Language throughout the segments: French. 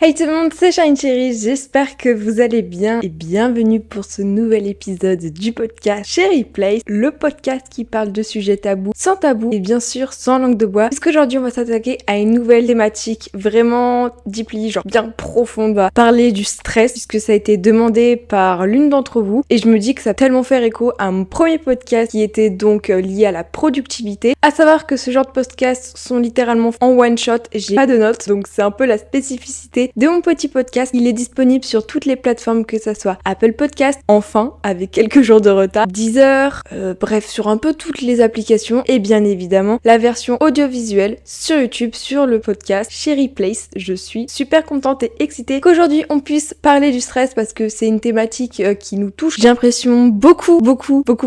Hey tout le monde, c'est Shine Cherry, j'espère que vous allez bien et bienvenue pour ce nouvel épisode du podcast Cherry Place, le podcast qui parle de sujets tabous, sans tabou et bien sûr sans langue de bois, puisqu'aujourd'hui on va s'attaquer à une nouvelle thématique vraiment deeply, genre bien profonde, on va parler du stress puisque ça a été demandé par l'une d'entre vous et je me dis que ça a tellement fait écho à mon premier podcast qui était donc lié à la productivité, à savoir que ce genre de podcasts sont littéralement en one shot, j'ai pas de notes donc c'est un peu la spécificité de mon petit podcast. Il est disponible sur toutes les plateformes, que ça soit Apple Podcast, enfin, avec quelques jours de retard, Deezer, bref, sur un peu toutes les applications, et bien évidemment, la version audiovisuelle sur YouTube, sur le podcast Cherry Place. Je suis super contente et excitée qu'aujourd'hui on puisse parler du stress parce que c'est une thématique qui nous touche. J'ai l'impression beaucoup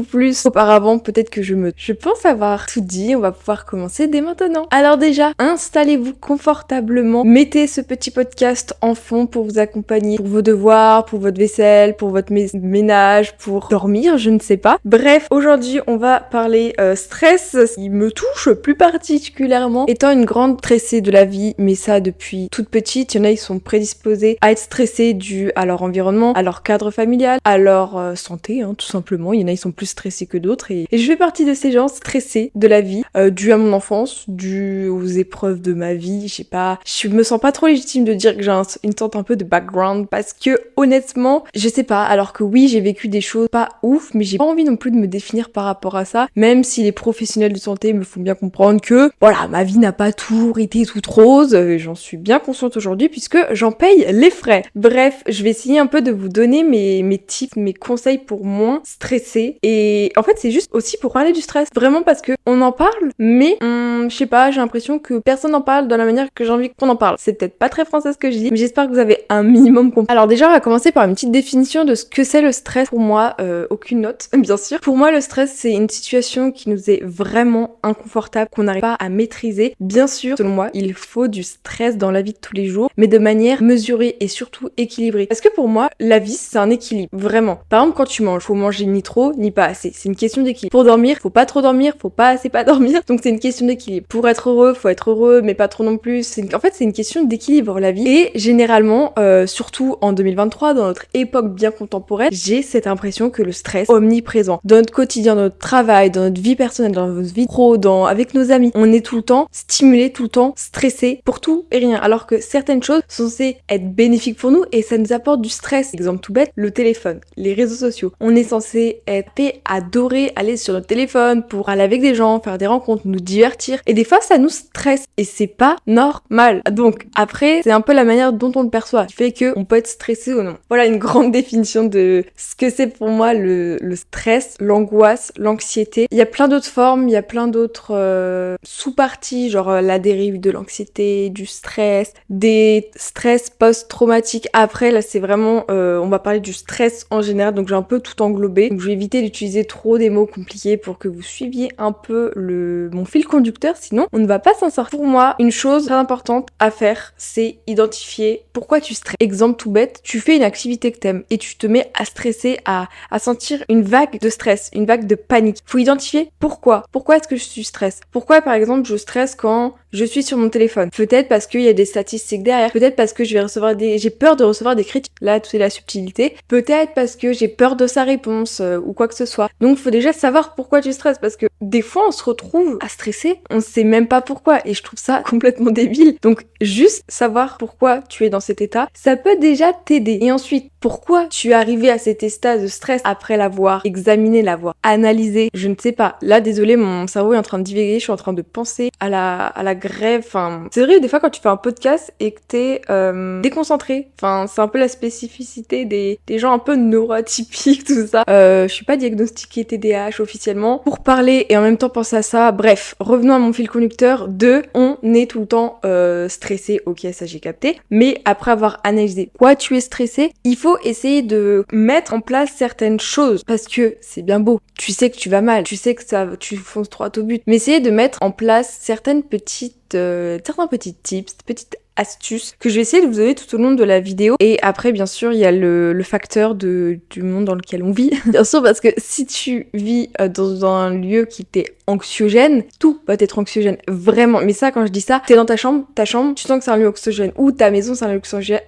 plus auparavant. Peut-être que je pense avoir tout dit. On va pouvoir commencer dès maintenant. Alors déjà, installez-vous confortablement, mettez ce petit podcast en fond pour vous accompagner pour vos devoirs, pour votre vaisselle, pour votre ménage, pour dormir, je ne sais pas. Bref, aujourd'hui on va parler stress, qui me touche plus particulièrement, étant une grande stressée de la vie, mais ça depuis toute petite. Il y en a qui sont prédisposés à être stressés dû à leur environnement, à leur cadre familial, à leur santé, tout simplement. Il y en a qui sont plus stressés que d'autres et je fais partie de ces gens stressés de la vie, dû à mon enfance, dû aux épreuves de ma vie, je sais pas, je me sens pas trop légitime de dire que j'ai une sorte un peu de background parce que honnêtement, je sais pas, alors que oui, j'ai vécu des choses pas ouf, mais j'ai pas envie non plus de me définir par rapport à ça, même si les professionnels de santé me font bien comprendre que, voilà, ma vie n'a pas toujours été toute rose, j'en suis bien consciente aujourd'hui puisque j'en paye les frais. Bref, je vais essayer un peu de vous donner mes tips, mes conseils pour moins stresser et en fait, c'est juste aussi pour parler du stress, vraiment parce que on en parle, mais je sais pas, j'ai l'impression que personne n'en parle de la manière que j'ai envie qu'on en parle. C'est peut-être pas très français ce que je dis, mais j'espère que vous avez un minimum compris. Alors déjà, on va commencer par une petite définition de ce que c'est le stress. Pour moi, aucune note, bien sûr. Pour moi, le stress, c'est une situation qui nous est vraiment inconfortable, qu'on n'arrive pas à maîtriser. Bien sûr, selon moi, il faut du stress dans la vie de tous les jours, mais de manière mesurée et surtout équilibrée. Parce que pour moi, la vie, c'est un équilibre, vraiment. Par exemple, quand tu manges, faut manger ni trop, ni pas assez. C'est une question d'équilibre. Pour dormir, faut pas trop dormir, faut pas assez pas dormir. Donc c'est une question d'équilibre. Pour être heureux, faut être heureux, mais pas trop non plus. En fait, c'est une question d'équilibre, la vie. Et généralement, surtout en 2023, dans notre époque bien contemporaine, j'ai cette impression que le stress est omniprésent. Dans notre quotidien, dans notre travail, dans notre vie personnelle, dans notre vie pro, avec nos amis, on est tout le temps stimulé, tout le temps stressé pour tout et rien. Alors que certaines choses sont censées être bénéfiques pour nous et ça nous apporte du stress. Exemple tout bête, le téléphone, les réseaux sociaux. On est censé être adorer aller sur notre téléphone pour aller avec des gens, faire des rencontres, nous divertir. Et des fois, ça nous stresse et c'est pas normal. Donc après, c'est un peu la manière dont on le perçoit qui fait qu'on peut être stressé ou non. Voilà une grande définition de ce que c'est pour moi le stress, l'angoisse, l'anxiété. Il y a plein d'autres formes, il y a plein d'autres sous-parties, genre la dérive de l'anxiété, du stress, des stress post-traumatiques. Après, là, c'est vraiment, on va parler du stress en général, donc j'ai un peu tout englobé. Donc je vais éviter d'utiliser trop des mots compliqués pour que vous suiviez un peu mon fil conducteur, sinon on ne va pas s'en sortir. Pour moi, une chose très importante à faire, c'est identifier pourquoi tu stresses. Exemple tout bête, tu fais une activité que t'aimes et tu te mets à stresser, à sentir une vague de stress, une vague de panique. Faut identifier pourquoi. Pourquoi est-ce que je stresse? Pourquoi par exemple je stresse quand je suis sur mon téléphone? Peut-être parce qu'il y a des statistiques derrière, peut-être parce que j'ai peur de recevoir des critiques. Là, tout est la subtilité. Peut-être parce que j'ai peur de sa réponse ou quoi que ce soit. Donc faut déjà savoir pourquoi tu stresses parce que des fois on se retrouve à stresser, on sait même pas pourquoi et je trouve ça complètement débile. Donc juste savoir pourquoi tu es dans cet état, ça peut déjà t'aider. Et ensuite, pourquoi tu es arrivé à cet état de stress après l'avoir examiné, l'avoir analysé, je ne sais pas. Là, désolé, mon cerveau est en train de divaguer, je suis en train de penser à la grève. Enfin, c'est vrai, des fois quand tu fais un podcast et que t'es déconcentré, enfin, c'est un peu la spécificité des gens un peu neuroatypiques, tout ça. Je suis pas diagnostiquée TDAH officiellement. Pour parler et en même temps penser à ça, bref, revenons à mon fil conducteur de on est tout le temps stressé, ok, ça j'ai capté, mais après avoir analysé pourquoi tu es stressé, il faut essayer de mettre en place certaines choses, parce que c'est bien beau, tu sais que tu vas mal, tu sais que tu fonces droit au but, mais essayer de mettre en place certains petits tips, petites astuces que je vais essayer de vous donner tout au long de la vidéo. Et après, bien sûr, il y a le facteur du monde dans lequel on vit. Bien sûr, parce que si tu vis dans un lieu qui t'est anxiogène, tout va être anxiogène, vraiment. Mais ça, quand je dis ça, t'es dans ta chambre, tu sens que c'est un lieu anxiogène, ou ta maison c'est un lieu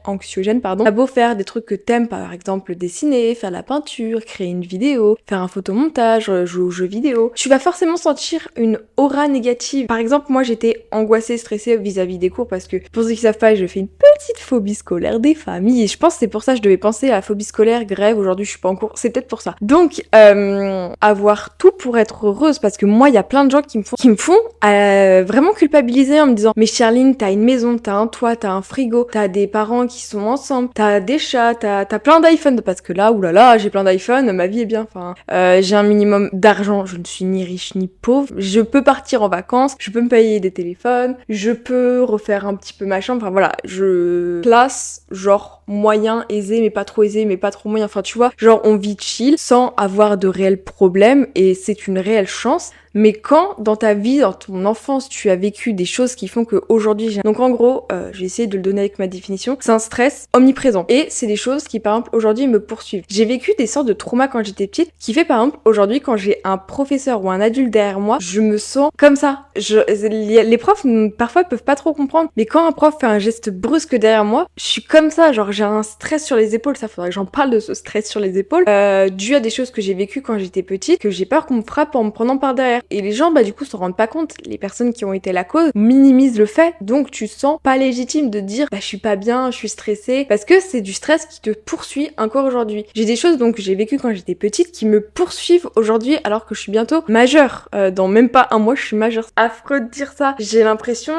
anxiogène, pardon. T'as beau faire des trucs que t'aimes, par exemple dessiner, faire de la peinture, créer une vidéo, faire un photomontage, jouer aux jeux vidéo, tu vas forcément sentir une aura négative. Par exemple, moi j'étais angoissée, stressée vis-à-vis des cours, parce que pour ceux qui savent pas, je fais une petite phobie scolaire des familles, et je pense que c'est pour ça que je devais penser à la phobie scolaire, grève, aujourd'hui je suis pas en cours, c'est peut-être pour ça. Donc, avoir tout pour être heureuse, parce que moi il y a plein de gens qui me font vraiment culpabiliser en me disant mais Charline, t'as une maison, t'as un toit, t'as un frigo, t'as des parents qui sont ensemble, t'as des chats, t'as plein d'iPhone, parce que là, oulala, j'ai plein d'iPhone, ma vie est bien, enfin, j'ai un minimum d'argent, je ne suis ni riche ni pauvre, je peux partir en vacances, je peux me payer des téléphones, je peux refaire un petit peu ma chambre, enfin voilà, je place genre moyen, aisé, mais pas trop aisé, mais pas trop moyen, enfin tu vois, genre on vit chill sans avoir de réels problèmes, et c'est une réelle chance. Mais quand dans ta vie, dans ton enfance, tu as vécu des choses qui font qu'aujourd'hui j'ai... Donc en gros, je vais essayer de le donner avec ma définition, c'est un stress omniprésent. Et c'est des choses qui par exemple aujourd'hui me poursuivent. J'ai vécu des sortes de traumas quand j'étais petite, qui fait par exemple aujourd'hui quand j'ai un professeur ou un adulte derrière moi, je me sens comme ça. Les profs parfois peuvent pas trop comprendre, mais quand un prof fait un geste brusque derrière moi, je suis comme ça, genre j'ai un stress sur les épaules, ça faudrait que j'en parle de ce stress sur les épaules, dû à des choses que j'ai vécues quand j'étais petite, que j'ai peur qu'on me frappe en me prenant par derrière. Et les gens, du coup, s'en rendent pas compte. Les personnes qui ont été la cause minimisent le fait. Donc, tu sens pas légitime de dire, je suis pas bien, je suis stressée. Parce que c'est du stress qui te poursuit encore aujourd'hui. J'ai des choses, donc, que j'ai vécues quand j'étais petite qui me poursuivent aujourd'hui alors que je suis bientôt majeure. Dans même pas un mois, je suis majeure. C'est affreux de dire ça. J'ai l'impression,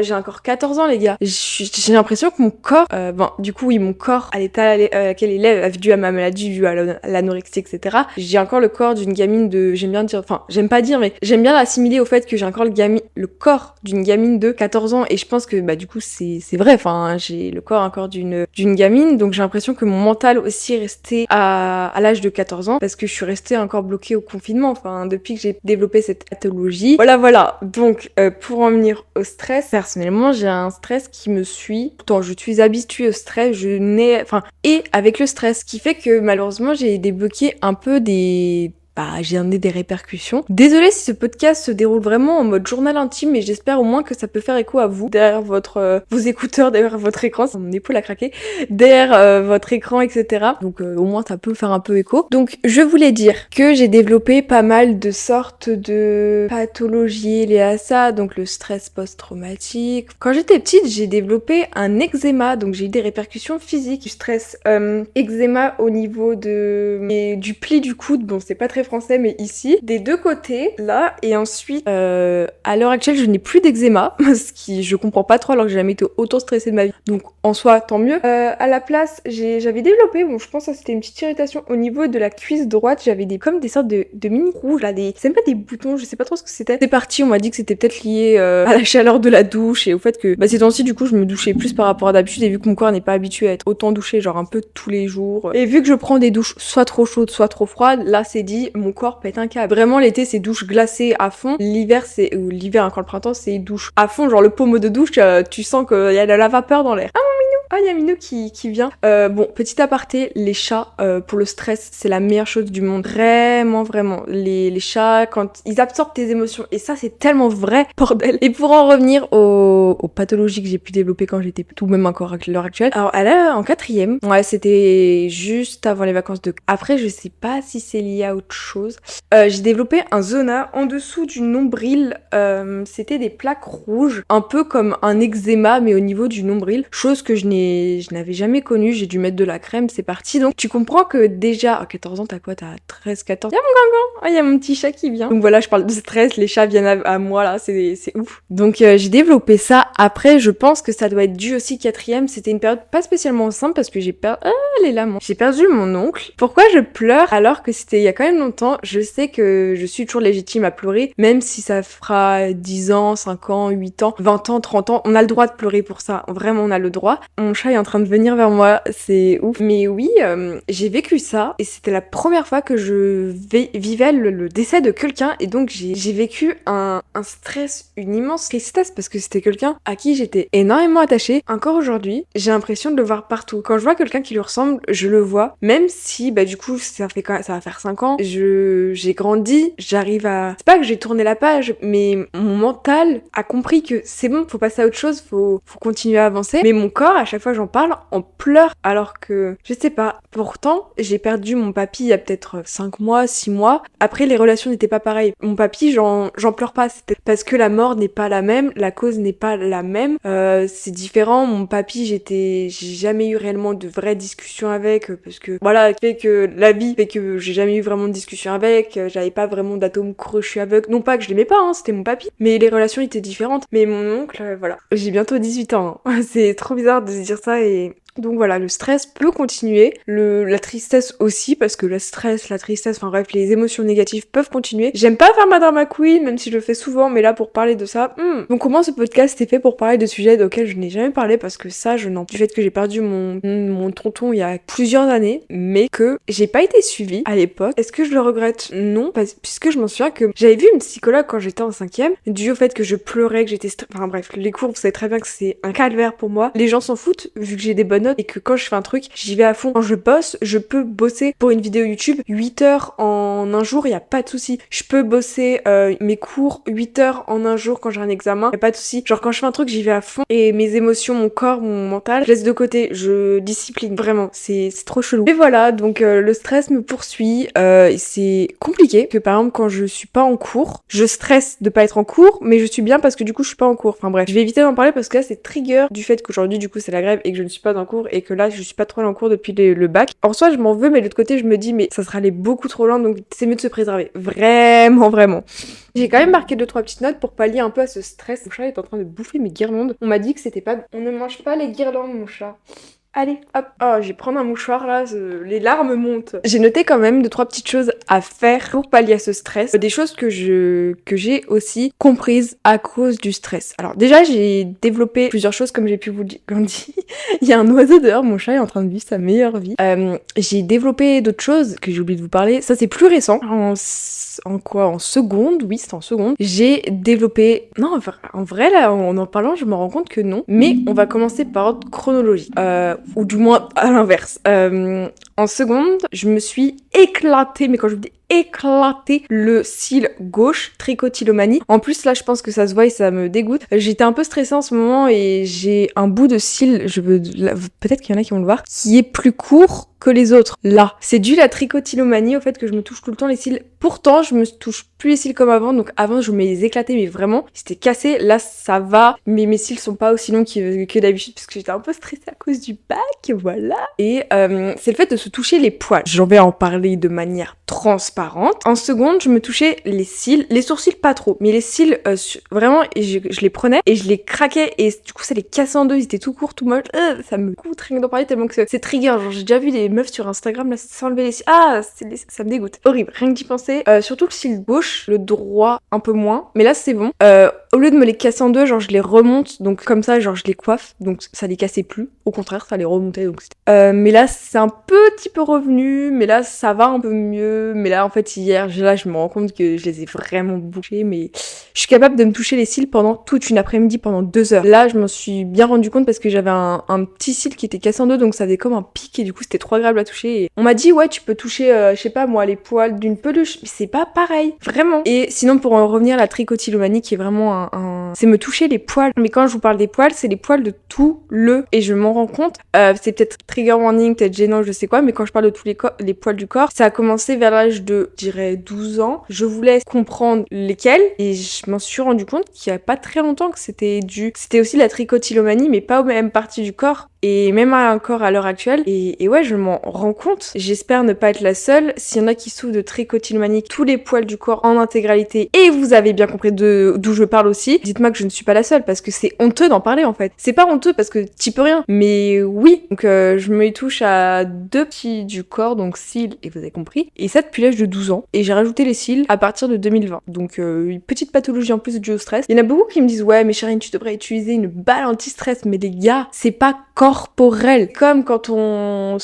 j'ai encore 14 ans, les gars. J'ai l'impression que mon corps, du coup, oui, mon corps, à l'état à laquelle il est, dû à ma maladie, dû à l'anorexie, etc. J'ai encore le corps d'une gamine j'aime pas dire, mais j'aime bien l'assimiler au fait que j'ai encore le corps d'une gamine de 14 ans, et je pense que du coup c'est vrai, enfin j'ai le corps encore d'une gamine, donc j'ai l'impression que mon mental aussi est resté à l'âge de 14 ans, parce que je suis restée encore bloquée au confinement, enfin depuis que j'ai développé cette pathologie. Voilà, donc pour en venir au stress, personnellement j'ai un stress qui me suit, pourtant je suis habituée au stress, et avec le stress, qui fait que malheureusement j'ai débloqué un peu j'ai amené des répercussions. Désolée si ce podcast se déroule vraiment en mode journal intime, mais j'espère au moins que ça peut faire écho à vous, derrière vos écouteurs, derrière votre écran, mon épaule a craqué, derrière votre écran, etc. Donc au moins ça peut faire un peu écho. Donc je voulais dire que j'ai développé pas mal de sortes de pathologies liées à ça, donc le stress post-traumatique. Quand j'étais petite, j'ai développé un eczéma, donc j'ai eu des répercussions physiques du stress. Eczéma au niveau du pli du coude, bon c'est pas très français, mais ici, des deux côtés, là, et ensuite, à l'heure actuelle, je n'ai plus d'eczéma, ce qui, je comprends pas trop, alors que j'ai jamais été autant stressée de ma vie, donc en soi, tant mieux. À la place, j'avais développé, je pense que c'était une petite irritation au niveau de la cuisse droite, j'avais comme des sortes de mini rouges, là, c'est même pas des boutons, je sais pas trop ce que c'était. C'est parti, on m'a dit que c'était peut-être lié à la chaleur de la douche, et au fait que, ces temps-ci, du coup, je me douchais plus par rapport à d'habitude, et vu que mon corps n'est pas habitué à être autant douché, genre un peu tous les jours, et vu que je prends des douches soit trop chaudes, soit trop froides, là, c'est dit, mon corps pète un câble. Vraiment, l'été, c'est douche glacée à fond. L'hiver, quand le printemps, c'est douche à fond. Genre, le pommeau de douche, tu sens qu'il y a de la vapeur dans l'air. Ah, il y a Minou qui vient. Petit aparté, les chats, pour le stress, c'est la meilleure chose du monde. Vraiment, vraiment. Les chats, quand ils absorbent tes émotions, et ça, c'est tellement vrai, bordel. Et pour en revenir aux pathologies que j'ai pu développer quand j'étais tout, même encore à l'heure actuelle. Alors, elle est en 4e. Ouais, c'était juste avant les vacances de... Après, je sais pas si c'est lié à autre chose. J'ai développé un zona en dessous du nombril. C'était des plaques rouges, un peu comme un eczéma, mais au niveau du nombril. Chose que je n'avais jamais connue. J'ai dû mettre de la crème, c'est parti. Donc, tu comprends que déjà, à 14 ans, t'as quoi? T'as 13, 14... Y'a mon gangan! Y'a mon petit chat qui vient. Donc voilà, je parle de stress, les chats viennent à moi, là, c'est ouf. Donc, j'ai développé ça. Après, je pense que ça doit être dû aussi 4e. C'était une période pas spécialement simple parce que j'ai perdu mon oncle. Pourquoi je pleure alors que c'était il y a quand même longtemps? Je sais que je suis toujours légitime à pleurer, même si ça fera 10 ans, 5 ans, 8 ans, 20 ans, 30 ans. On a le droit de pleurer pour ça. Vraiment, on a le droit. mon chat est en train de venir vers moi, c'est ouf. Mais oui, j'ai vécu ça et c'était la première fois que je vivais le décès de quelqu'un et donc j'ai vécu un stress, une immense tristesse parce que c'était quelqu'un à qui j'étais énormément attachée. Encore aujourd'hui, j'ai l'impression de le voir partout. Quand je vois quelqu'un qui lui ressemble, je le vois, même si du coup ça va faire 5 ans, j'ai grandi, j'arrive à... C'est pas que j'ai tourné la page, mais mon mental a compris que c'est bon, faut passer à autre chose, faut continuer à avancer. Mais mon corps, à chaque fois que j'en parle, en pleure alors que, je sais pas, pourtant, j'ai perdu mon papy il y a peut-être 5 mois, 6 mois. Après, les relations n'étaient pas pareilles. Mon papy, j'en pleure pas, c'était parce que la mort n'est pas la même, la cause n'est pas la même, c'est différent. Mon papy, j'ai jamais eu réellement de vraies discussions avec, parce que, voilà, fait que la vie fait que j'ai jamais eu vraiment de discussion avec, j'avais pas vraiment d'atome crochu avec, non pas que je l'aimais pas, hein, c'était mon papy, mais les relations étaient différentes. Mais mon oncle, voilà, j'ai bientôt 18 ans, hein. C'est trop bizarre de se dire ça et... Donc voilà, le stress peut continuer, la tristesse aussi, parce que le stress, la tristesse, enfin bref, les émotions négatives peuvent continuer. J'aime pas faire ma drama queen, même si je le fais souvent, mais là pour parler de ça, Donc comment ce podcast est fait pour parler de sujets auxquels je n'ai jamais parlé, parce que ça, du fait que j'ai perdu mon tonton il y a plusieurs années, mais que j'ai pas été suivie à l'époque. Est-ce que je le regrette? Non, puisque je m'en souviens que j'avais vu une psychologue quand j'étais en 5e, dû au fait que je pleurais, que j'étais... Enfin bref, les cours, vous savez très bien que c'est un calvaire pour moi. Les gens s'en foutent, vu que j'ai des bonnes notes et que quand je fais un truc, j'y vais à fond. Quand je bosse, je peux bosser pour une vidéo YouTube 8 heures en un jour, y a pas de souci. Je peux bosser mes cours 8 heures en un jour quand j'ai un examen, y a pas de souci. Genre quand je fais un truc, j'y vais à fond et mes émotions, mon corps, mon mental, je laisse de côté, je discipline vraiment, c'est trop chelou. Et voilà, donc le stress me poursuit, c'est compliqué que par exemple quand je suis pas en cours, je stresse de pas être en cours, mais je suis bien parce que du coup je suis pas en cours. Enfin bref, je vais éviter d'en parler parce que là c'est trigger du fait qu'aujourd'hui du coup c'est la grève et que je ne suis pas en cours et que là je suis pas trop en cours depuis le bac. En soi je m'en veux, mais de l'autre côté je me dis mais ça sera allé beaucoup trop loin, donc c'est mieux de se préserver. Vraiment. J'ai quand même marqué 2-3 petites notes pour pallier un peu à ce stress. Mon chat est en train de bouffer mes guirlandes. On m'a dit que c'était pas... On ne mange pas les guirlandes mon chat. Allez, hop. Oh, je vais prendre un mouchoir là, les larmes montent. J'ai noté quand même 2-3 petites choses à faire pour pallier à ce stress. Des choses que j'ai aussi comprises à cause du stress. Alors déjà, j'ai développé plusieurs choses comme j'ai pu vous dire. Il y a un oiseau dehors, mon chat est en train de vivre sa meilleure vie. J'ai développé d'autres choses que j'ai oublié de vous parler. Ça c'est plus récent. En seconde, oui, c'est en seconde. J'ai développé... Non, en vrai, là, en parlant, je me rends compte que non. Mais on va commencer par ordre chronologique. Ou du moins à l'inverse. En seconde, je me suis éclatée, mais quand je vous dis éclaté le cil gauche, tricotylomanie. En plus là je pense que ça se voit et ça me dégoûte. J'étais un peu stressée en ce moment et j'ai un bout de cil, peut-être qu'il y en a qui vont le voir, qui est plus court que les autres. Là, c'est dû à la tricotylomanie, au fait que je me touche tout le temps les cils. Pourtant, je me touche plus les cils comme avant, donc avant je me les éclatais, mais vraiment, c'était cassé. Là, ça va, mais mes cils sont pas aussi longs que d'habitude, parce que j'étais un peu stressée à cause du bac, voilà. Et c'est le fait de se toucher les poils. J'en vais en parler de manière transparente. En seconde, je me touchais les cils, les sourcils pas trop, mais les cils, vraiment, et je les prenais et je les craquais, et du coup, ça les cassait en deux, ils étaient tout courts, tout moches. Ça me coûte rien d'en parler tellement que c'est trigger. Genre, j'ai déjà vu des meufs sur Instagram là s'enlever les cils. Ah, ça me dégoûte. Horrible, rien que d'y penser. Surtout le cil gauche, le droit un peu moins. Mais là c'est bon. Au lieu de me les casser en deux, genre je les remonte. Donc comme ça, genre je les coiffe. Donc ça les cassait plus. Au contraire, ça les remontait. Donc mais là c'est un petit peu revenu. Mais là ça va un peu mieux. Mais là en fait hier, là je me rends compte que je les ai vraiment bouchés. Mais je suis capable de me toucher les cils pendant toute une après-midi, pendant 2 heures. Là je m'en suis bien rendu compte parce que j'avais un petit cil qui était cassé en deux. Donc ça faisait comme un pic et du coup c'était trop agréable à toucher. Et on m'a dit ouais tu peux toucher je sais pas moi les poils d'une peluche, mais c'est pas pareil vraiment. Et sinon pour en revenir à la tricotylomanie qui est vraiment c'est me toucher les poils, mais quand je vous parle des poils c'est les poils de tout et je m'en rends compte, c'est peut-être trigger warning, peut-être gênant, je sais quoi, mais quand je parle de tous les poils du corps, ça a commencé vers l'âge de je dirais 12 ans. Je voulais comprendre lesquels et je m'en suis rendu compte qu'il y a pas très longtemps que c'était aussi la tricotylomanie, mais pas aux mêmes parties du corps. Et même encore à l'heure actuelle. Et ouais, je m'en rends compte. J'espère ne pas être la seule. S'il y en a qui souffrent de tricotylomanie, tous les poils du corps en intégralité, et vous avez bien compris d'où je parle aussi, dites-moi moi que je ne suis pas la seule, parce que c'est honteux d'en parler en fait. C'est pas honteux parce que t'y peux rien, mais oui. Donc je me touche à 2 petits du corps, donc cils, et vous avez compris, et ça depuis l'âge de 12 ans. Et j'ai rajouté les cils à partir de 2020. Donc une petite pathologie en plus due au stress. Il y en a beaucoup qui me disent ouais mais Chérine tu devrais utiliser une balle anti-stress, mais les gars, c'est pas corporel. Comme quand on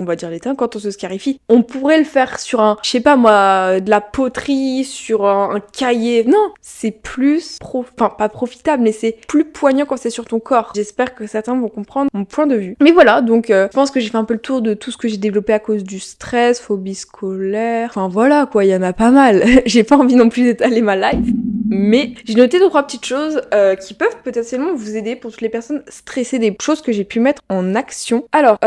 va dire l'étain, quand on se scarifie, on pourrait le faire sur un, je sais pas moi, de la poterie, sur un cahier. Non, c'est plus enfin pas profitable, mais c'est plus poignant quand c'est sur ton corps. J'espère que certains vont comprendre mon point de vue. Mais voilà, donc je pense que j'ai fait un peu le tour de tout ce que j'ai développé à cause du stress, phobie scolaire. Enfin voilà quoi, il y en a pas mal. J'ai pas envie non plus d'étaler ma life. Mais j'ai noté 2-3 petites choses qui peuvent potentiellement vous aider pour toutes les personnes stressées, des choses que j'ai pu mettre en action. Alors,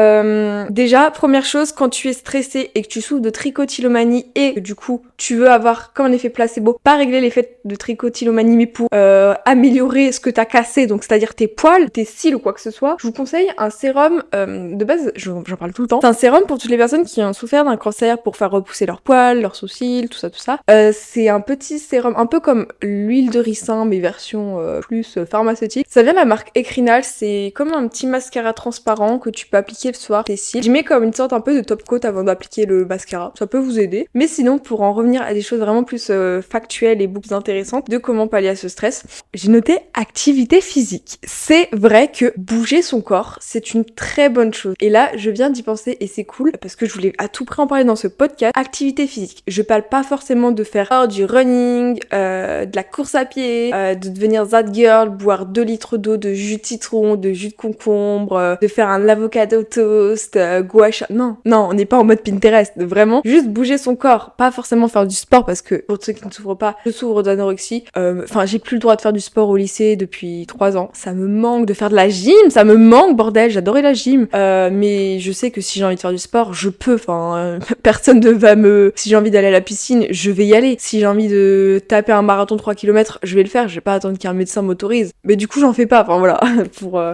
déjà, première chose, quand tu es stressé et que tu souffres de trichotillomanie et que du coup, tu veux avoir comme un effet placebo, pas régler l'effet de trichotillomanie, mais pour améliorer ce que t'as cassé, donc c'est-à-dire tes poils, tes cils ou quoi que ce soit, je vous conseille un sérum, de base, j'en parle tout le temps, c'est un sérum pour toutes les personnes qui ont souffert d'un cancer pour faire repousser leurs poils, leurs sourcils, tout ça. C'est un petit sérum, un peu comme l'huile de ricin, mais version plus pharmaceutique. Ça vient de la marque Ecrinal, c'est comme un petit mascara transparent que tu peux appliquer le soir tes cils. J'y mets comme une sorte un peu de top coat avant d'appliquer le mascara, ça peut vous aider. Mais sinon, pour en revenir à des choses vraiment plus factuelles et beaucoup plus intéressantes de comment pallier à ce stress, j'ai noté activité physique. C'est vrai que bouger son corps, c'est une très bonne chose. Et là, je viens d'y penser et c'est cool parce que je voulais à tout prix en parler dans ce podcast. Activité physique. Je parle pas forcément de faire du running, de la course à pied, de devenir that girl, boire 2 litres d'eau, de jus de citron, de jus de concombre, de faire un avocado toast, gua sha. Non, on n'est pas en mode Pinterest. Vraiment, juste bouger son corps. Pas forcément faire du sport parce que pour ceux qui ne souffrent pas, je souffre d'anorexie. Enfin, j'ai plus le droit de faire du sport au lycée depuis 3 ans. Ça me manque de faire de la gym, ça me manque, bordel. J'adorais la gym. Mais je sais que si j'ai envie de faire du sport, je peux. Enfin, personne ne va me... Si j'ai envie d'aller à la piscine, je vais y aller. Si j'ai envie de taper un marathon 3 km, je vais le faire. Je vais pas attendre qu'un médecin m'autorise. Mais du coup, j'en fais pas. Enfin, voilà.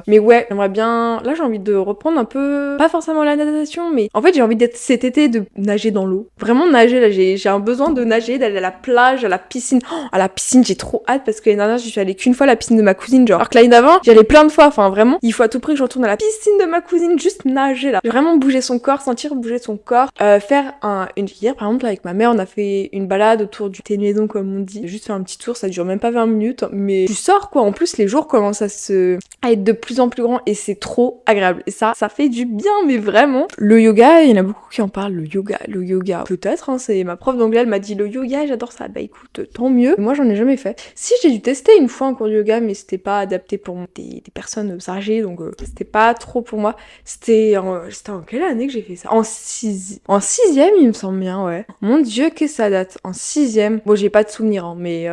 Mais ouais, j'aimerais bien... Là, j'ai envie de reprendre un peu... Pas forcément la natation, mais... En fait, j'ai envie d'être cet été de nager dans l'eau. Vraiment nager, là. J'ai un besoin de nager, d'aller à la plage, à la piscine. Oh, à la piscine, j'ai trop hâte parce que l'année dernière, je suis allée qu'une fois à la piscine de ma cousine, genre. Alors que l'année d'avant, j'y allais plein de fois. Enfin, vraiment, il faut à tout prix que je retourne à la piscine de ma cousine, juste nager, là. Vraiment bouger son corps, sentir bouger son corps. Faire une hier, par exemple, avec ma mère, on a fait une balade autour du thé de maison, comme on dit. Juste faire un petit tour, ça dure même pas 20 minutes, mais tu sors, quoi. En plus, les jours commencent à être de plus en plus grands et c'est trop agréable. Et ça fait du bien, mais vraiment. Le yoga, il y en a beaucoup qui en parlent, le yoga. Peut-être, hein, c'est ma prof d'anglais, elle m'a dit le yoga, j'adore ça. Bah écoute, tant mieux. Moi, j'en ai jamais fait. Si, j'ai dû tester une fois un cours de yoga, mais c'était pas adapté pour des personnes âgées, donc c'était pas trop pour moi. C'était en quelle année que j'ai fait ça? En sixième, il me semble bien, ouais. Mon dieu, que ça date. En 6ème. Bon, j'ai pas de souvenirs, hein, mais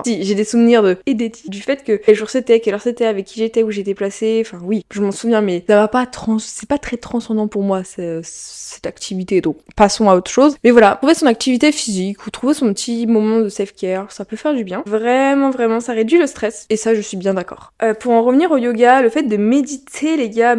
si, j'ai des souvenirs du fait que quel jour c'était, quelle heure c'était, avec qui j'étais, où j'étais placée. Enfin, oui, je m'en souviens, mais ça va pas c'est pas très transcendant pour moi, cette activité. Donc, passons à autre chose. Mais voilà, trouver son activité physique ou trouver son petit moment de self-care, ça peut faire du bien. Vraiment, ça réduit le stress. Et ça, je suis bien d'accord. Pour en revenir au yoga, le fait de méditer, les gars,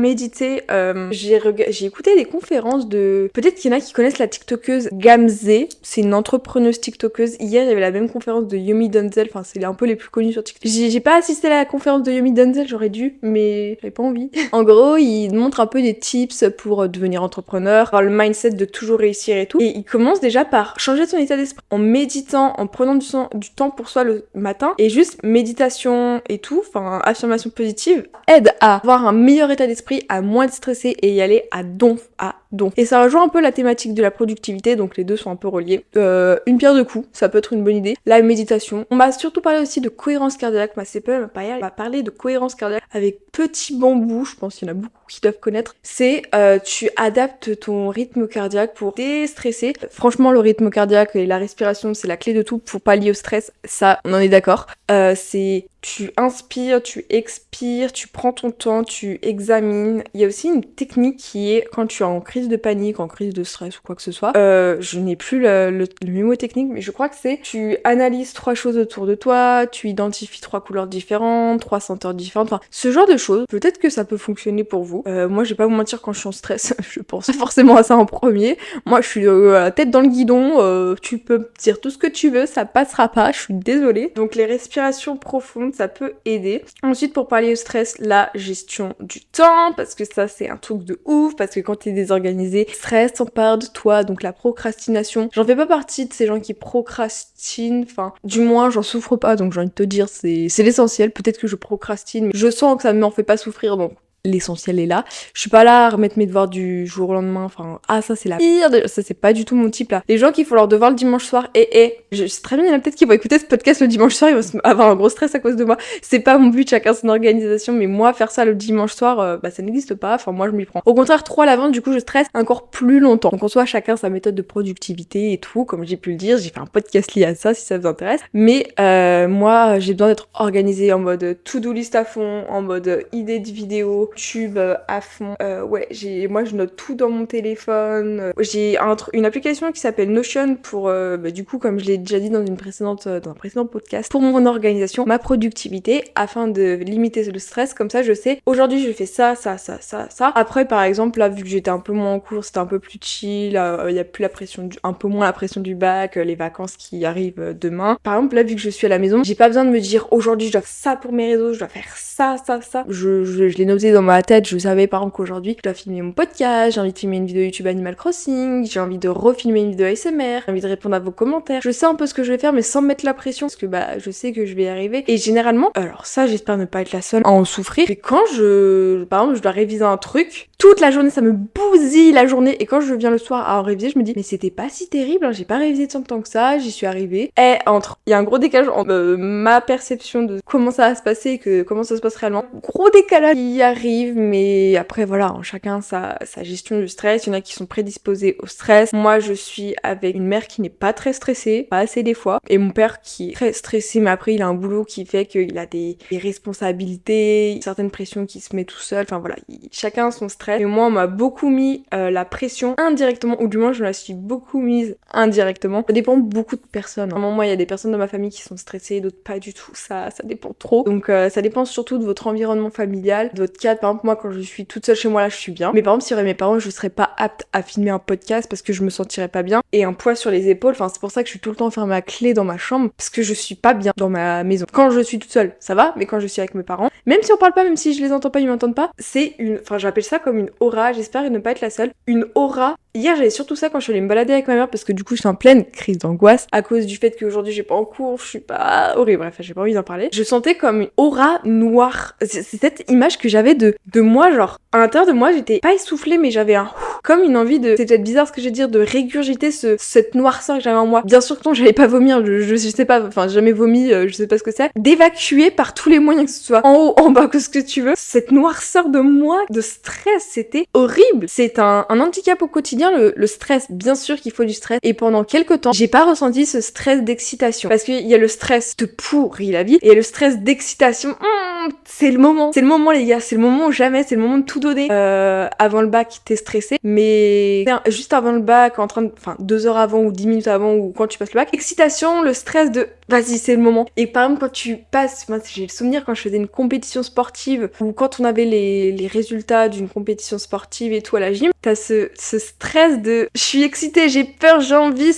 j'ai écouté des conférences de... Peut-être qu'il y en a qui connaissent la tiktokeuse Gamze. C'est une entrepreneuse tiktokeuse. Hier, il y avait la même conférence de Yomi Denzel. Enfin, c'est un peu les plus connus sur TikTok. J'ai pas assisté à la conférence de Yomi Denzel, j'aurais dû, mais j'avais pas envie. En gros, il montre un peu des tips pour devenir entrepreneur, avoir le mindset de toujours réussir et tout. Et il commence déjà par changer son état d'esprit en méditant, en prenant du temps pour soi le matin. Et juste méditation et tout, enfin, affirmation positive, aide à avoir un meilleur état d'esprit, à moins être stressé et y aller à donf. Et ça rejoint un peu la thématique de la productivité, donc les deux sont un peu reliés. Une pierre deux coups, ça peut être une bonne idée. La méditation. On m'a surtout parlé aussi de cohérence cardiaque. Ma CPE m'a parlé de cohérence cardiaque avec Petit Bambou, je pense qu'il y en a beaucoup qui doivent connaître. C'est tu adaptes ton rythme cardiaque pour déstresser. Franchement, le rythme cardiaque et la respiration, c'est la clé de tout pour pallier au stress. Ça, on en est d'accord. C'est Tu inspires, tu expires, tu prends ton temps, tu examines. Il y a aussi une technique qui est quand tu es en crise de panique, en crise de stress ou quoi que ce soit. Je n'ai plus le mémo technique, mais je crois que c'est tu analyses 3 choses autour de toi, tu identifies 3 couleurs différentes, 3 senteurs différentes, enfin ce genre de choses. Peut-être que ça peut fonctionner pour vous. Moi je vais pas vous mentir, quand je suis en stress, je pense forcément à ça en premier. Moi je suis la tête dans le guidon, tu peux me dire tout ce que tu veux, ça passera pas, je suis désolée. Donc les respirations profondes, ça peut aider. Ensuite, pour pallier au stress, la gestion du temps, parce que ça c'est un truc de ouf, parce que quand t'es désorganisé, le stress s'empare de toi, donc la procrastination. J'en fais pas partie de ces gens qui procrastinent, enfin du moins j'en souffre pas, donc j'ai envie de te dire c'est l'essentiel. Peut-être que je procrastine, mais je sens que ça ne m'en fait pas souffrir, donc l'essentiel est là. Je suis pas là à remettre mes devoirs du jour au lendemain, enfin, ça c'est la pire, ça c'est pas du tout mon type là. Les gens qui font leurs devoirs le dimanche soir, je sais très bien, il y en a peut-être qui vont écouter ce podcast le dimanche soir, ils vont avoir un gros stress à cause de moi. C'est pas mon but, chacun son organisation, mais moi, faire ça le dimanche soir, ça n'existe pas, enfin moi je m'y prends. Au contraire, trop à l'avance, du coup je stresse encore plus longtemps. Donc en soi, chacun sa méthode de productivité et tout, comme j'ai pu le dire, j'ai fait un podcast lié à ça si ça vous intéresse. Mais moi, j'ai besoin d'être organisée en mode to-do list à fond, en mode idée de vidéo, YouTube à fond. Moi je note tout dans mon téléphone. J'ai une application qui s'appelle Notion pour du coup, comme je l'ai déjà dit dans un précédent podcast, pour mon organisation, ma productivité, afin de limiter le stress. Comme ça je sais aujourd'hui je fais ça. Après par exemple là, vu que j'étais un peu moins en cours, c'était un peu plus chill, il y a plus un peu moins la pression du bac, les vacances qui arrivent demain. Par exemple là, vu que je suis à la maison, j'ai pas besoin de me dire aujourd'hui je dois faire ça pour mes réseaux, je dois faire ça. Je l'ai noté dans ma tête, je savais par exemple qu'aujourd'hui je dois filmer mon podcast, j'ai envie de filmer une vidéo YouTube Animal Crossing, j'ai envie de refilmer une vidéo ASMR, j'ai envie de répondre à vos commentaires. Je sais un peu ce que je vais faire mais sans me mettre la pression, parce que je sais que je vais y arriver. Et généralement, alors ça j'espère ne pas être la seule à en souffrir, mais quand par exemple je dois réviser un truc, toute la journée ça me bousille la journée, et quand je viens le soir à en réviser, je me dis mais c'était pas si terrible, hein, j'ai pas révisé tant de temps que ça, j'y suis arrivée. Et il y a un gros décalage entre ma perception de comment ça va se passer et comment ça se passe réellement. Gros décalage qui arrive, mais après voilà, chacun sa gestion du stress. Il y en a qui sont prédisposés au stress. Moi je suis avec une mère qui n'est pas très stressée, pas assez des fois, et mon père qui est très stressé, mais après il a un boulot qui fait qu'il a des responsabilités, certaines pressions qui se met tout seul, enfin voilà, chacun son stress. Et moi on m'a beaucoup mis la pression indirectement, ou du moins je me la suis beaucoup mise indirectement. Ça dépend beaucoup de personnes, hein. Moi il y a des personnes dans ma famille qui sont stressées, d'autres pas du tout, ça dépend trop. Donc ça dépend surtout de votre environnement familial, de votre cadre. Par exemple moi quand je suis toute seule chez moi là je suis bien, mais par exemple s'il y aurait mes parents, je serais pas apte à filmer un podcast parce que je me sentirais pas bien, et un poids sur les épaules. Enfin c'est pour ça que je suis tout le temps enfermée à clé dans ma chambre, parce que je suis pas bien dans ma maison. Quand je suis toute seule ça va, mais quand je suis avec mes parents, même si on parle pas, même si je les entends pas, ils m'entendent pas, j'appelle ça comme une aura. J'espère ne pas être la seule. Une aura. Hier j'avais surtout ça quand je suis allée me balader avec ma mère, parce que du coup je suis en pleine crise d'angoisse à cause du fait qu'aujourd'hui j'ai pas en cours, je suis pas horrible, bref j'ai pas envie d'en parler. Je sentais comme une aura noire. C'est cette image que j'avais de moi, genre à l'intérieur de moi j'étais pas essoufflée, mais j'avais comme une envie de, c'est peut-être bizarre ce que je vais dire, de régurgiter cette noirceur que j'avais en moi. Bien sûr que non, j'allais pas vomir, je sais pas, enfin j'ai jamais vomi, je sais pas ce que c'est. D'évacuer par tous les moyens, que ce soit en haut, en bas, que ce que tu veux, cette noirceur de moi, de stress, c'était horrible. C'est un handicap au quotidien, le stress. Bien sûr qu'il faut du stress, et pendant quelques temps j'ai pas ressenti ce stress d'excitation, parce qu'il y a le stress de pourrir la vie, et il y a le stress d'excitation. C'est le moment les gars, c'est le moment ou jamais, c'est le moment de tout donner. Avant le bac t'es stressé, mais juste avant le bac, 2 heures avant ou 10 minutes avant, ou quand tu passes le bac, excitation, le stress de vas-y c'est le moment. Et par exemple quand tu passes, moi j'ai le souvenir quand je faisais une compétition sportive, ou quand on avait les résultats d'une compétition sportive et tout à la gym, t'as ce stress de je suis excitée, j'ai peur, j'ai envie,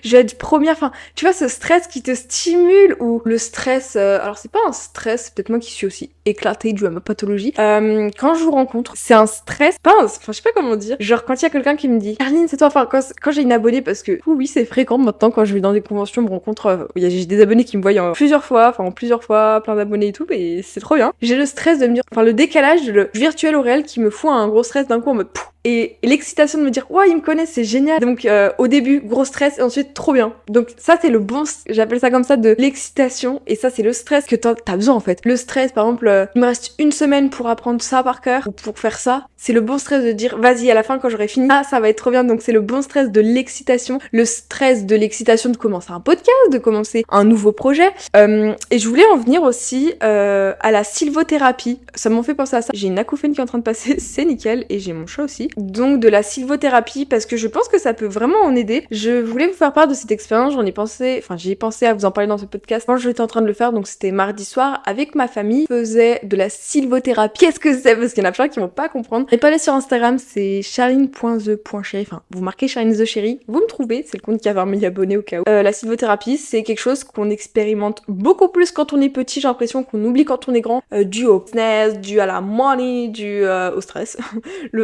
je vais être première, enfin tu vois, ce stress qui te stimule. Ou le stress, alors c'est pas un stress, c'est peut-être moi qui suis aussi éclatée dû à ma pathologie. Quand je vous rencontre, c'est un stress, je sais pas comment dire, genre quand il y a quelqu'un qui me dit Carline c'est toi, enfin quand j'ai une abonnée, parce que oui c'est fréquent maintenant quand je vais dans des conventions, me rencontre, j'ai des abonnés qui me voient en plusieurs fois, plein d'abonnés et tout, et c'est trop bien. J'ai le stress de me dire, le décalage du virtuel au réel qui me fout un gros stress d'un coup en mode et l'excitation de me dire ouais, ils me connaissent, c'est génial. Donc au début gros stress et ensuite trop bien. Donc ça c'est le bon, j'appelle ça comme ça, de l'excitation, et ça c'est le stress que t'as besoin en fait. Le stress par exemple, il me reste une semaine pour apprendre ça par cœur ou pour faire ça, c'est le bon stress de dire vas-y, à la fin quand j'aurai fini, ah ça va être trop bien. Donc c'est le bon stress de l'excitation, le stress de l'excitation de commencer un podcast, de commencer un nouveau projet. Et je voulais en venir aussi à la sylvothérapie. Ça m'en fait penser à ça. J'ai une acouphène qui est en train de passer, c'est nickel, et j'ai mon chat aussi. Donc de la sylvothérapie, parce que je pense que ça peut vraiment en aider. Je voulais vous faire part de cette expérience, j'y ai pensé à vous en parler dans ce podcast quand j'étais en train de le faire, donc c'était mardi soir avec ma famille. Je faisais de la sylvothérapie. Qu'est-ce que c'est? Parce qu'il y en a plein qui vont pas comprendre. Et pas aller sur Instagram, c'est charline.the.chérie. Enfin, vous marquez Charline the Chérie, vous me trouvez, c'est le compte qui a 20 000 abonnés au cas où. La sylvothérapie, c'est quelque chose qu'on expérimente beaucoup plus quand on est petit, j'ai l'impression qu'on oublie quand on est grand, dû au business, dû à la money, dû au stress,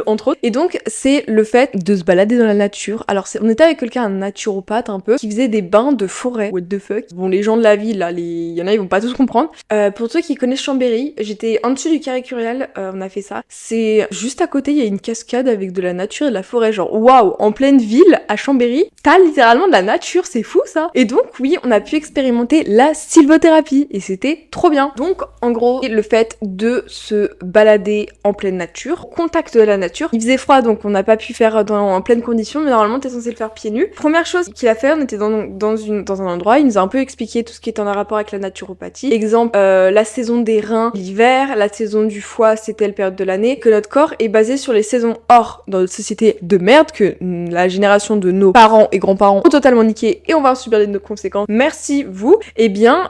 entre autres. Et donc, c'est le fait de se balader dans la nature. Alors, on était avec quelqu'un, un naturopathe un peu, qui faisait des bains de forêt. What the fuck? Bon, les gens de la ville, là, il y en a, ils vont pas tous comprendre. Pour ceux qui connaissent Chambéry, j'étais en dessus du Carré Curial, on a fait ça. C'est juste à côté, il y a une cascade avec de la nature et de la forêt. Genre, waouh, en pleine ville, à Chambéry, t'as littéralement de la nature, c'est fou ça. Et donc, oui, on a pu expérimenter la sylvothérapie et c'était trop bien. Donc, en gros, le fait de se balader en pleine nature, au contact de la nature. Il faisait froid, donc on n'a pas pu faire en pleine condition, mais normalement, t'es censé le faire pieds nus. Première chose qu'il a fait, on était dans un endroit, il nous a un peu expliqué tout ce qui est en rapport avec la naturopathie. Exemple, la saison des reins, l'hiver, la saison du foie, c'est telle période de l'année, que notre corps est basé sur les saisons. Or, dans notre société de merde, que la génération de nos parents et grands-parents ont totalement niqué et on va en subir les conséquences. Merci vous. Eh bien,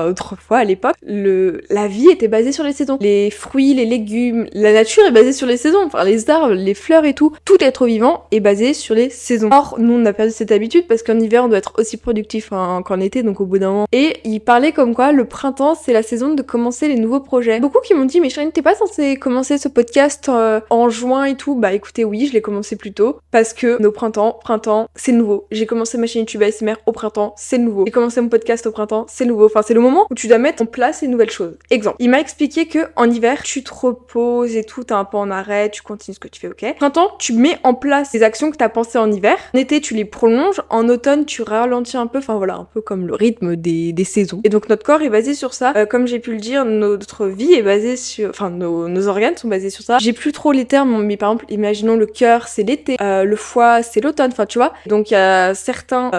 autrefois, à l'époque, la vie était basée sur les saisons. Les fruits, les légumes, la nature est basée sur les saisons. Enfin, les arbres, les fleurs et tout être vivant est basé sur les saisons. Or, nous, on a perdu cette habitude parce qu'en hiver, on doit être aussi productif qu'en été, donc au bout d'un moment. Et il parlait comme quoi le printemps, c'est la saison de commencer les nouveaux projets. Beaucoup qui m'ont dit, mais Charline, t'es pas censée commencer ce podcast en juin et tout? Bah écoutez, oui, je l'ai commencé plus tôt parce que nos printemps, c'est nouveau. J'ai commencé ma chaîne YouTube ASMR au printemps, c'est nouveau. J'ai commencé mon podcast au printemps, c'est nouveau. Enfin, c'est le moment où tu dois mettre en place les nouvelles choses. Exemple, il m'a expliqué que en hiver, tu te reposes et tout, t'es un peu en arrêt, tu continues ce que tu fais, ok. Printemps, tu mets en place les actions que t'as pensées en hiver. En été, tu les prolonges. En automne, tu ralentis un peu. Enfin voilà, un peu comme le rythme des saisons. Et donc notre corps est basé sur ça. Comme j'ai pu le dire, notre vie est basée sur... Enfin, nos organes sont basés sur ça. J'ai plus trop les termes, mais par exemple, imaginons le cœur, c'est l'été. Le foie, c'est l'automne. Enfin, tu vois. Donc il y a certains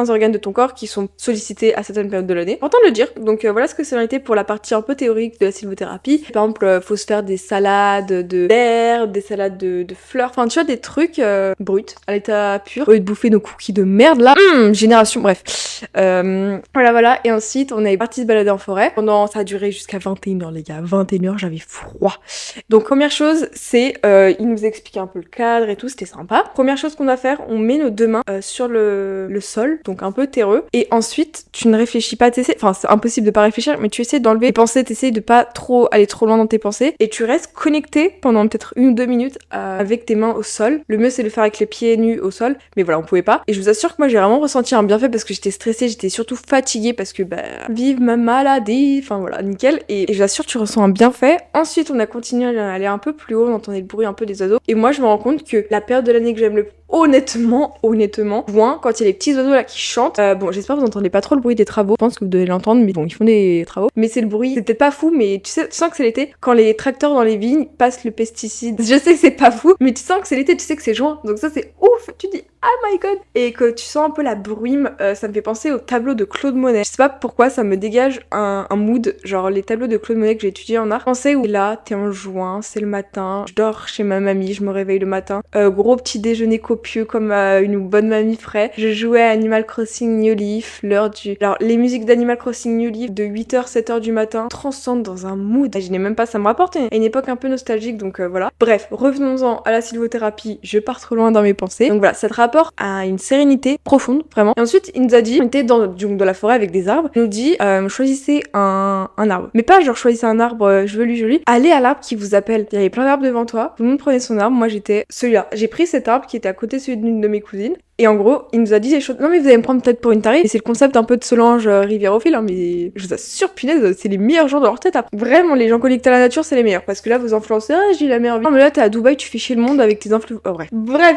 organes de ton corps qui sont sollicités à certaines périodes de l'année. Important de le dire. Donc voilà ce que c'est en été pour la partie un peu théorique de la sylvothérapie. Par exemple, faut se faire des salades d'herbes, des salades de fleurs. Enfin, tu vois, des trucs bruts, à l'état pur. Au lieu de bouffer nos cookies de merde, là. Génération, bref. Voilà. Et ensuite, on est parti se balader en forêt. Ça a duré jusqu'à 21h, les gars. 21h, j'avais froid. Donc, première chose, c'est, il nous explique un peu le cadre et tout, c'était sympa. Première chose qu'on doit faire, on met nos deux mains sur le sol, donc un peu terreux. Et ensuite, tu ne réfléchis pas, enfin, c'est impossible de pas réfléchir, mais tu essaies d'enlever tes pensées, t'essaies de pas trop aller trop loin dans tes pensées. Et tu restes connecté pendant peut-être 1 ou 2 minutes avec tes mains au sol. Le mieux, c'est de le faire avec les pieds nus au sol. Mais voilà, on pouvait pas. Et je vous assure que moi, j'ai vraiment ressenti un bienfait parce que j'étais stressée, j'étais surtout fatiguée parce que, vive ma maladie. Enfin voilà, nickel. Et je vous assure, tu ressens un bienfait. Ensuite, on a continué à aller un peu plus haut, on entendait le bruit un peu des oiseaux. Et moi, je me rends compte que la période de l'année que j'aime le plus, honnêtement, juin, quand il y a les petits oiseaux là qui chantent. Bon, j'espère que vous entendez pas trop le bruit des travaux. Je pense que vous devez l'entendre, mais bon, ils font des travaux. Mais c'est le bruit, c'est peut-être pas fou, mais tu sens que c'est l'été. Quand les tracteurs dans les vignes passent le pesticide. Je sais que c'est pas fou, mais tu sens que c'est l'été, tu sais que c'est juin. Donc ça, c'est ouf. Tu dis, oh my god. Et que tu sens un peu la brume, ça me fait penser au tableau de Claude Monet. Je sais pas pourquoi, ça me dégage un mood. Genre les tableaux de Claude Monet que j'ai étudié en art. Pensez où là, t'es en juin, c'est le matin, je dors chez ma mamie, je me réveille le matin. Gros petit déjeuner copieux comme une bonne mamie ferait. Je jouais à Animal Crossing New Leaf, Alors, les musiques d'Animal Crossing New Leaf de 8h, 7h du matin transcendent dans un mood. Je n'ai même pas, ça me rapporte à une époque un peu nostalgique, donc voilà. Bref, revenons-en à la sylvothérapie, je pars trop loin dans mes pensées. Donc voilà, ça te rapporte à une sérénité profonde, vraiment. Et ensuite, il nous a dit, on était dans la forêt avec des arbres, il nous dit, choisissez un arbre. Mais pas genre choisissez un arbre joli. Allez à l'arbre qui vous appelle. Il y avait plein d'arbres devant toi, tout le monde prenait son arbre, moi j'étais celui-là. J'ai pris cet arbre qui était à côté de celui d'une de mes cousines. Et en gros, il nous a dit des choses. Non mais vous allez me prendre peut-être pour une tarée. Et c'est le concept un peu de Solange Rivière-au-Fil, hein, mais je vous assure, punaise, c'est les meilleurs jours de leur tête. Après. Vraiment, les gens connectés à la nature, c'est les meilleurs. Parce que là, vos influenceurs, j'ai la meilleure vie. Non mais là, t'es à Dubaï, tu fais chier le monde avec tes influenceurs. Oh, bref.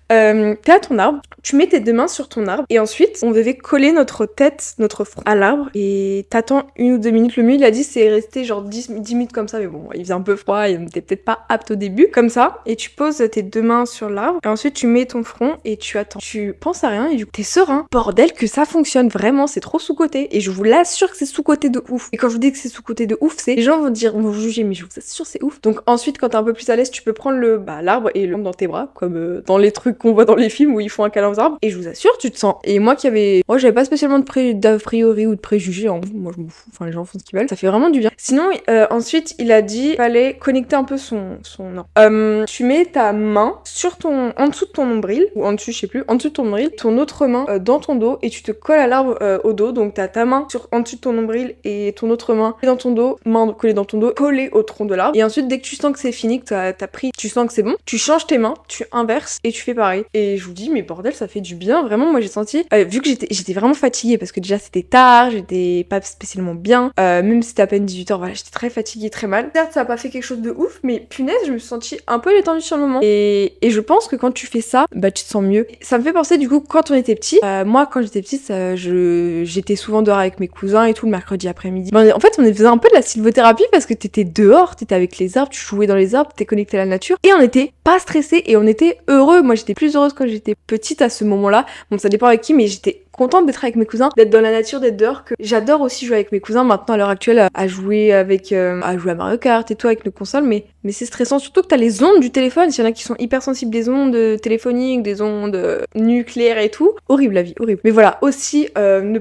T'es à ton arbre, tu mets tes deux mains sur ton arbre, et ensuite, on devait coller notre tête, notre front à l'arbre, et t'attends 1 ou 2 minutes. Le mieux, il a dit, c'est rester genre 10 minutes comme ça, mais bon, il faisait un peu froid, et on était peut-être pas apte au début. Comme ça, et tu poses tes deux mains sur l'arbre, et ensuite, tu mets ton front, et tu attends. Tu penses à rien, et du coup, t'es serein. Bordel que ça fonctionne, vraiment, c'est trop sous-coté. Et je vous l'assure que c'est sous-coté de ouf. Et quand je vous dis que c'est sous-coté de ouf, c'est les gens vont vous juger, mais je vous assure, c'est ouf. Donc ensuite, quand t'es un peu plus à l'aise, tu peux prendre l'arbre et le mettre dans tes bras, comme dans les trucs qu'on voit dans les films où ils font un câlin aux arbres. Et je vous assure, tu te sens. Et moi j'avais pas spécialement d'a priori ou de préjugés, hein. Moi je m'en fous, enfin les gens font ce qu'ils veulent, ça fait vraiment du bien. Sinon, ensuite, il a dit qu'il fallait connecter un peu son tu mets ta main en dessous de ton nombril, ou en dessus, je sais plus, en dessous de ton nombril, ton autre main dans ton dos, et tu te colles à l'arbre au dos, donc t'as ta main en dessous de ton nombril et ton autre main dans ton dos, main collée dans ton dos, collée au tronc de l'arbre. Et ensuite, dès que tu sens que c'est fini, que t'as pris, tu sens que c'est bon, tu changes tes mains, tu inverses et tu fais pareil. Et je vous dis, mais bordel, ça fait du bien. Vraiment, moi j'ai senti, vu que j'étais vraiment fatiguée parce que déjà c'était tard, j'étais pas spécialement bien, même si c'était à peine 18h, voilà, j'étais très fatiguée, très mal. Certes, ça a pas fait quelque chose de ouf, mais punaise, je me suis sentie un peu détendue sur le moment. Et je pense que quand tu fais ça, bah tu te sens mieux. Ça me fait penser du coup, quand on était petit, moi quand j'étais petite, j'étais souvent dehors avec mes cousins et tout le mercredi après-midi. En fait, on faisait un peu de la sylvothérapie parce que t'étais dehors, t'étais avec les arbres, tu jouais dans les arbres, t'es connecté à la nature et on était pas stressés et on était heureux. Moi, j'étais plus heureuse quand j'étais petite à ce moment-là. Bon, ça dépend avec qui, mais j'étais contente d'être avec mes cousins, d'être dans la nature, d'être dehors, que j'adore aussi jouer avec mes cousins maintenant à l'heure actuelle, à jouer à Mario Kart et tout avec nos consoles, mais c'est stressant, surtout que t'as les ondes du téléphone, s'il y en a qui sont hyper sensibles des ondes téléphoniques, des ondes nucléaires et tout, horrible la vie, horrible. Mais voilà, aussi ne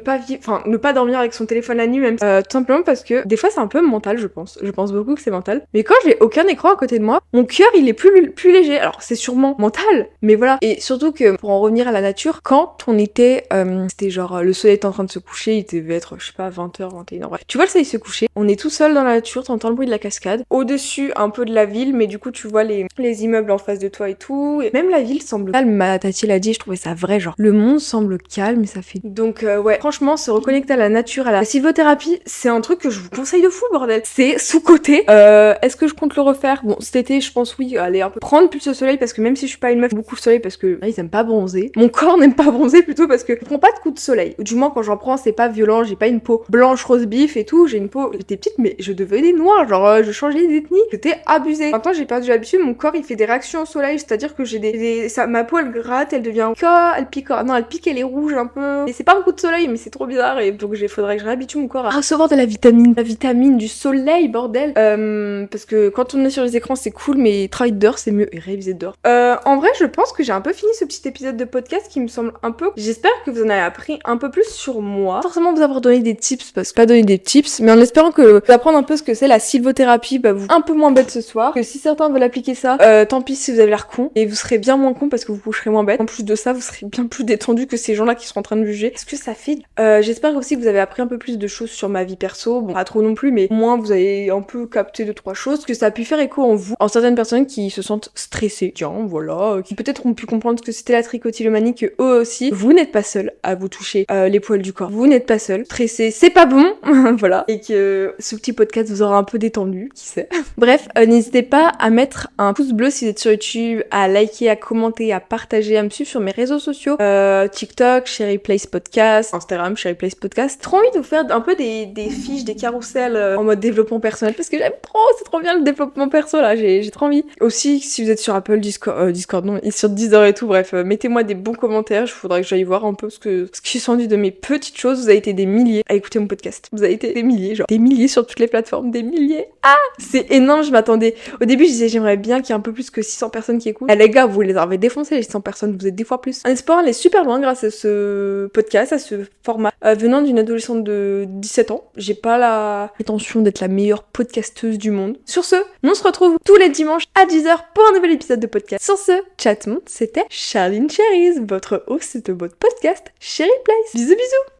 pas dormir avec son téléphone la nuit, même tout simplement parce que des fois c'est un peu mental, je pense beaucoup que c'est mental, mais quand j'ai aucun écran à côté de moi, mon cœur il est plus léger, alors c'est sûrement mental, mais voilà, et surtout que pour en revenir à la nature, quand on était c'était genre le soleil était en train de se coucher, il devait être je sais pas 20h, 21h, bref. Tu vois le soleil se coucher, on est tout seul dans la nature, t'entends le bruit de la cascade, au-dessus un peu de la ville, mais du coup tu vois les immeubles en face de toi et tout, et même la ville semble calme, ma tati l'a dit, je trouvais ça vrai, genre le monde semble calme et ça fait... Donc ouais, franchement se reconnecter à la nature, à la sylvothérapie, c'est un truc que je vous conseille de fou bordel, c'est sous-coté. Est-ce que je compte le refaire? Bon cet été je pense oui, aller un peu prendre plus le soleil parce que même si je suis pas une meuf beaucoup le soleil parce que ils aiment pas bronzer, mon corps n'aime pas bronzer plutôt parce que je prends pas de coups de soleil, ou du moins quand j'en prends c'est pas violent, j'ai pas une peau blanche rose bif et tout, j'ai une peau, j'étais petite mais je devenais noire, genre je changeais d'ethnie, j'étais abusée. Maintenant j'ai perdu l'habitude, mon corps il fait des réactions au soleil, c'est-à-dire que j'ai ma peau elle gratte, elle devient elle pique, elle est rouge un peu, et c'est pas un coup de soleil mais c'est trop bizarre, et donc faudrait que je réhabitue mon corps à recevoir de la vitamine du soleil bordel, parce que quand on est sur les écrans c'est cool mais travailler dehors c'est mieux, et réviser dehors. En vrai je pense que j'ai un peu fini ce petit épisode de podcast qui me semble un peu, j'espère que vous en avez appris un peu plus sur moi, forcément vous avoir donné des tips, parce que pas donné des tips, mais en espérant que vous apprendre un peu ce que c'est la sylvothérapie, bah vous un peu moins bête ce soir, que si certains veulent appliquer ça, tant pis si vous avez l'air con, et vous serez bien moins con parce que vous coucherez moins bête. En plus de ça, vous serez bien plus détendu que ces gens-là qui sont en train de juger. Est-ce que ça fait j'espère aussi que vous avez appris un peu plus de choses sur ma vie perso, bon pas trop non plus, mais au moins vous avez un peu capté 2-3 choses, que ça a pu faire écho en vous, en certaines personnes qui se sentent stressées, tiens voilà, qui peut-être ont pu comprendre ce que c'était la trichotillomanie, que eux aussi, vous n'êtes pas seul à vous toucher les poils du corps, vous n'êtes pas seul, stressé, c'est pas bon, voilà, et que ce petit podcast vous aura un peu détendu, qui sait. Bref, n'hésitez pas à mettre un pouce bleu si vous êtes sur YouTube, à liker, à commenter, à partager, à me suivre sur mes réseaux sociaux, TikTok, Cherry Place Podcast, Instagram, Cherry Place Podcast. Trop envie de vous faire un peu des fiches, des carousels en mode développement personnel, parce que j'aime trop, c'est trop bien le développement perso là, j'ai trop envie. Aussi, si vous êtes sur Apple, Discord non, et sur Deezer et tout, bref, mettez-moi des bons commentaires, je voudrais que j'aille voir un peu ce que j'ai senti de mes petites choses. Vous avez été des milliers à écouter mon podcast, vous avez été des milliers, genre des milliers sur toutes les plateformes, des milliers. Ah, c'est énorme, je m'attendais. Au début, je disais j'aimerais bien qu'il y ait un peu plus que 600 personnes qui écoutent. Eh, les gars, vous les avez défoncés les 600 personnes, vous êtes 10 fois plus. En espérant aller super loin grâce à ce podcast, à ce format. Venant d'une adolescente de 17 ans, j'ai pas la prétention d'être la meilleure podcasteuse du monde. Sur ce, on se retrouve tous les dimanches à 10h pour un nouvel épisode de podcast. Sur ce, chat monde, c'était Charline Cherries, votre host de votre podcast Cherry Place. Bisous bisous.